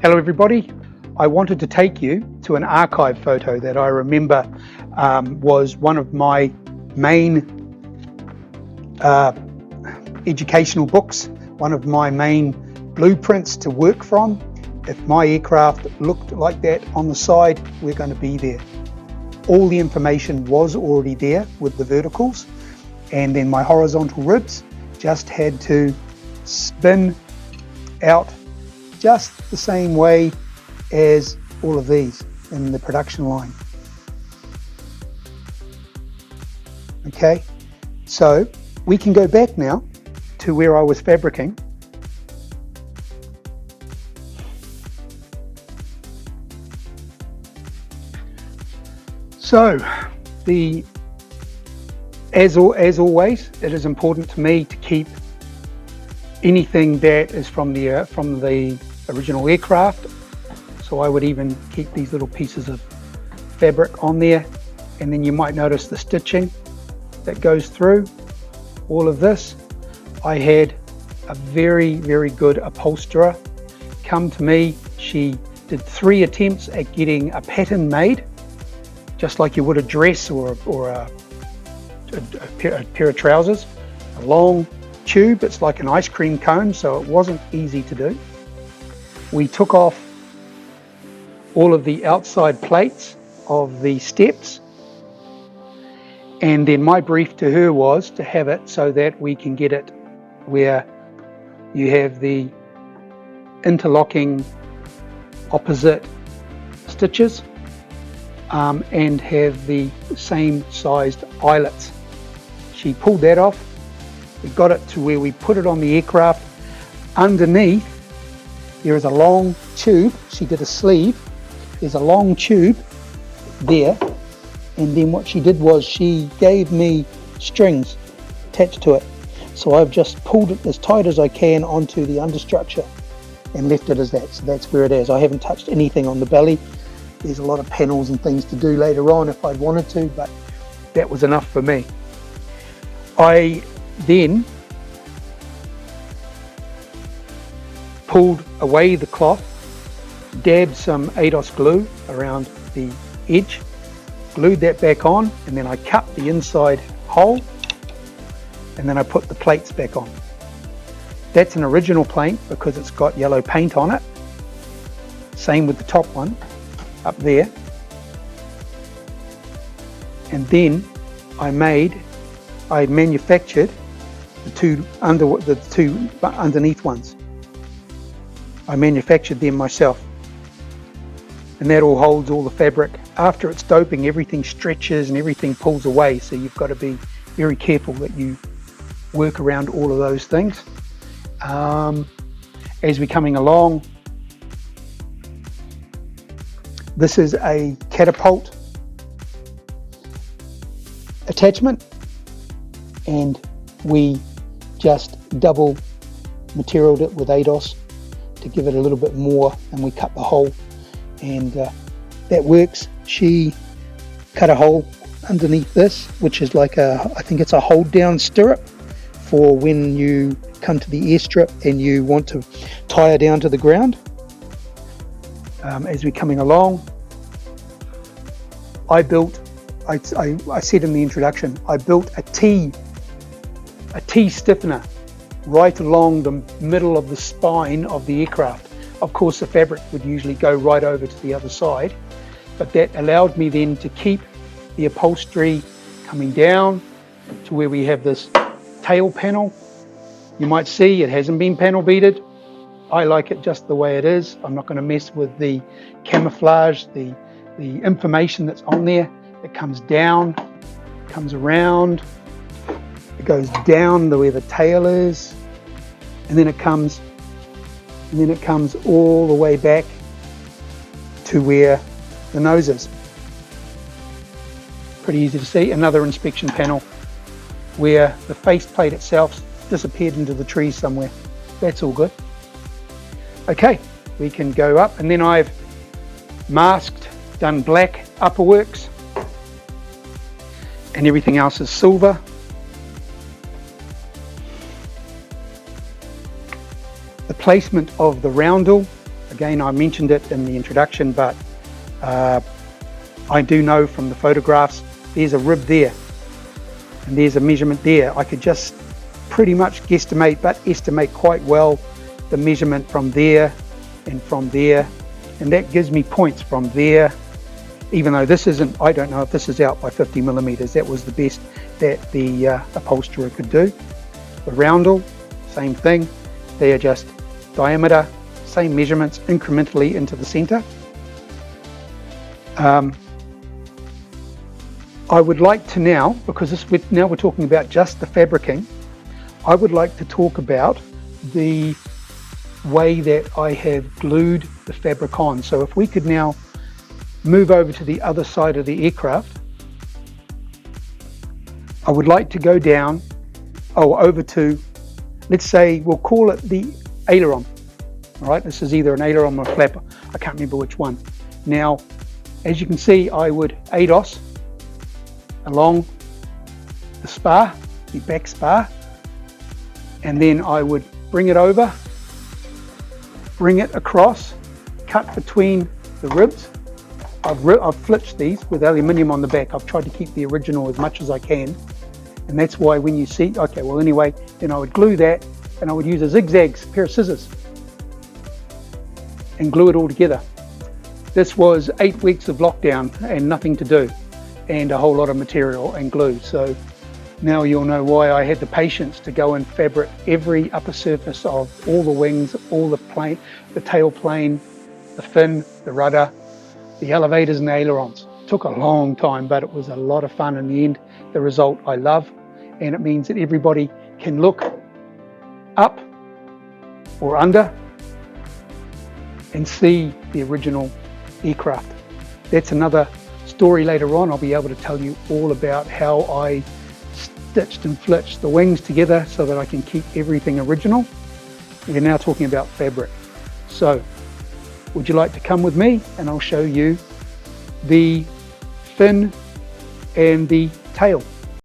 Hello everybody, I wanted to take you to an archive photo that I remember was one of my main educational books, one of my main blueprints to work from. If my aircraft looked like that on the side, we're going to be there. All the information was already there with the verticals, and then my horizontal ribs just had to spin out just the same way as all of these in the production line. Okay, so we can go back now to where I was fabricating. So as always, it is important to me to keep anything that is from the original aircraft. So I would even keep these little pieces of fabric on there, and then you might notice the stitching that goes through all of this. I had a very good upholsterer come to me. She did 3 attempts at getting a pattern made, just like you would a dress or a pair of trousers. A long tube, it's like an ice cream cone, so it wasn't easy to do. We took off all of the outside plates of the steps, and then my brief to her was to have it so that we can get it where you have the interlocking opposite stitches and have the same sized eyelets. She pulled that off. We got it to where we put it on the aircraft. Underneath there is a long tube. She did a sleeve. There's a long tube there, and then what she did was she gave me strings attached to it. So I've just pulled it as tight as I can onto the understructure and left it as that. So that's where it is. I haven't touched anything on the belly. There's a lot of panels and things to do later on if I'd wanted to, but that was enough for me. I then pulled away the cloth, dabbed some ADOS glue around the edge, glued that back on, and then I cut the inside hole, and then I put the plates back on. That's an original plate because it's got yellow paint on it. Same with the top one up there. And then I manufactured the two underneath ones. I manufactured them myself, and that all holds all the fabric. After it's doping, everything stretches and everything pulls away, so you've got to be very careful that you work around all of those things. As we're coming along, this is a catapult attachment, and we just double materialed it with ADOS to give it a little bit more, and we cut the hole, and that works. She cut a hole underneath this, which is like I think it's a hold down stirrup for when you come to the airstrip and you want to tie her down to the ground. As we're coming along, I said in the introduction, I built a T stiffener right along the middle of the spine of the aircraft. Of course, the fabric would usually go right over to the other side, but that allowed me then to keep the upholstery coming down to where we have this tail panel. You might see it hasn't been panel beaded. I like it just the way it is. I'm not going to mess with the camouflage, the information that's on there. It comes down, comes around, it goes down where the tail is, and then it comes all the way back to where the nose is. Pretty easy to see. Another inspection panel where the faceplate itself disappeared into the trees somewhere. That's all good. Okay, we can go up, and then I've masked, done black upperworks, and everything else is silver. The placement of the roundel, Again, I mentioned it in the introduction, but I do know from the photographs, there's a rib there and there's a measurement there. I could just pretty much guesstimate, but estimate quite well the measurement from there and from there, and that gives me points from there. Even though this isn't, I don't know if this is out by 50 millimeters. That was the best that the upholsterer could do. The roundel, same thing. They are just diameter, same measurements incrementally into the center. I would like to now, because now we're talking about just the fabricing, I would like to talk about the way that I have glued the fabric on. So if we could now move over to the other side of the aircraft, I would like to go down, over to, let's say, we'll call it the aileron. All right, this is either an aileron or a flapper. I can't remember which one. Now, as you can see, I would ADOS along the spar, the back spar, and then I would bring it over, bring it across, cut between the ribs. I've flitched these with aluminium on the back. I've tried to keep the original as much as I can, and that's why when you see, okay, well anyway, then I would glue that, and I would use a zigzags pair of scissors and glue it all together. This was 8 weeks of lockdown and nothing to do, and a whole lot of material and glue. So now you'll know why I had the patience to go and fabric every upper surface of all the wings, all the plane, the tail plane, the fin, the rudder, the elevators and the ailerons. It took a long time, but it was a lot of fun in the end. The result I love, and it means that everybody can look up or under and see the original aircraft. That's another story later on. I'll be able to tell you all about how I stitched and flitched the wings together so that I can keep everything original. We're now talking about fabric. So, would you like to come with me and I'll show you the fin and the tail?